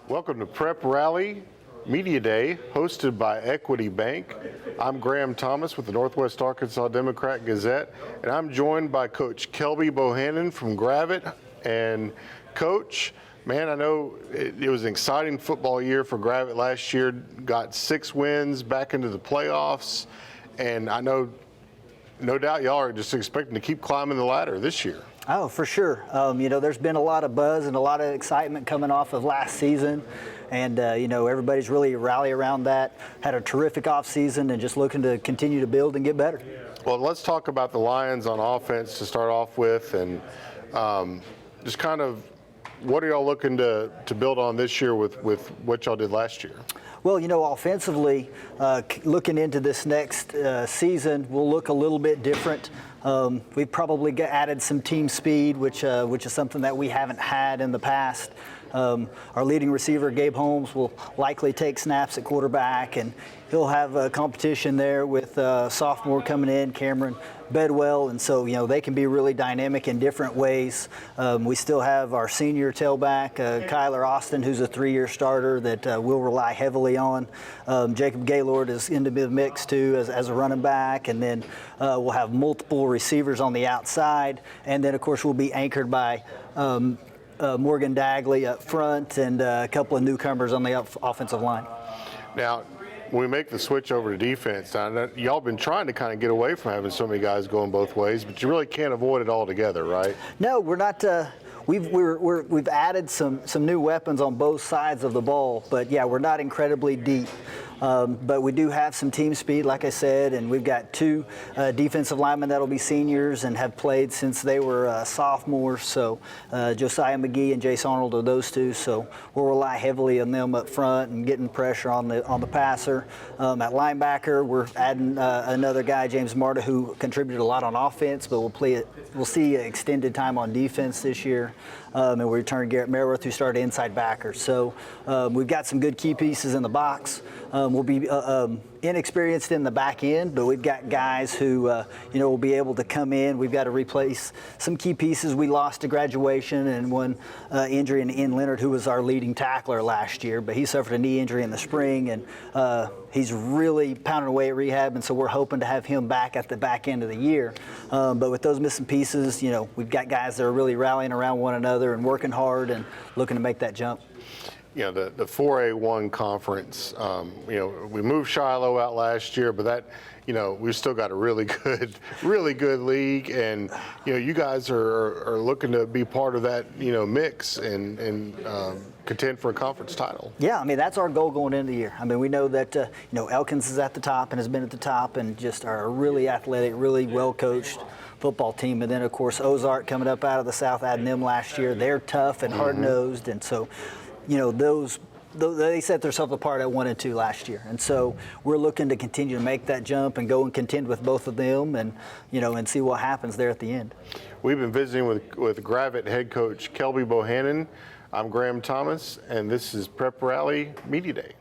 Welcome to Prep Rally Media Day, hosted by Equity Bank. I'm Graham Thomas with the Northwest Arkansas Democrat-Gazette, and I'm joined by Coach Kelby Bohanon from Gravette. And Coach, man, I know it was an exciting football year for Gravette last year. Got 6 wins, back into the playoffs, and I know, no doubt, y'all are just expecting to keep climbing the ladder this year. Oh, for sure. There's been a lot of buzz and a lot of excitement coming off of last season. And, everybody's really rallied around that. Had a terrific offseason and just looking to continue to build and get better. Well, let's talk about the Lions on offense to start off with. And just kind of what are y'all looking to build on this year with what y'all did last year? Well, offensively, looking into this next season, will look a little bit different. We've probably added some team speed, which is something that we haven't had in the past. Our leading receiver, Gabe Holmes, will likely take snaps at quarterback, and he'll have a competition there with sophomore coming in, Cameron Bedwell, and so they can be really dynamic in different ways. We still have our senior tailback, Kyler Austin, who's a 3-year starter that we'll rely heavily on. Jacob Gaylord is into the mix too as a running back, and then we'll have multiple receivers on the outside, and then of course we'll be anchored by Morgan Dagley up front and a couple of newcomers on the offensive line. Now, when we make the switch over to defense, I know y'all been trying to kind of get away from having so many guys going both ways, but you really can't avoid it altogether, right? No, we're not. We've added some new weapons on both sides of the ball, but yeah, we're not incredibly deep. But we do have some team speed, like I said, and we've got 2 defensive linemen that'll be seniors and have played since they were sophomores. So Josiah McGee and Jace Arnold are those 2. So we'll rely heavily on them up front and getting pressure on the passer. At linebacker, we're adding another guy, James Marta, who contributed a lot on offense, but we'll see extended time on defense this year. And we return Garrett Merworth, who started inside backer. So we've got some good key pieces in the box. We'll be inexperienced in the back end, but we've got guys who, will be able to come in. We've got to replace some key pieces we lost to graduation and one injury in Ian Leonard, who was our leading tackler last year, but he suffered a knee injury in the spring, and he's really pounding away at rehab, and so we're hoping to have him back at the back end of the year. But with those missing pieces, we've got guys that are really rallying around one another and working hard and looking to make that jump. The 4A1 conference, we moved Shiloh out last year, but that, we've still got a really good league, and, you guys are looking to be part of that, mix and contend for a conference title. Yeah, that's our goal going into the year. We know that, Elkins is at the top and has been at the top and just are a really athletic, really well-coached football team. And then, of course, Ozark coming up out of the South, adding them last year. They're tough and hard-nosed, and so, they set themselves apart at 1 and 2 last year, and so we're looking to continue to make that jump and go and contend with both of them, and and see what happens there at the end. We've been visiting with Gravette head coach Kelby Bohanon. I'm Graham Thomas, and this is Prep Rally Media Day.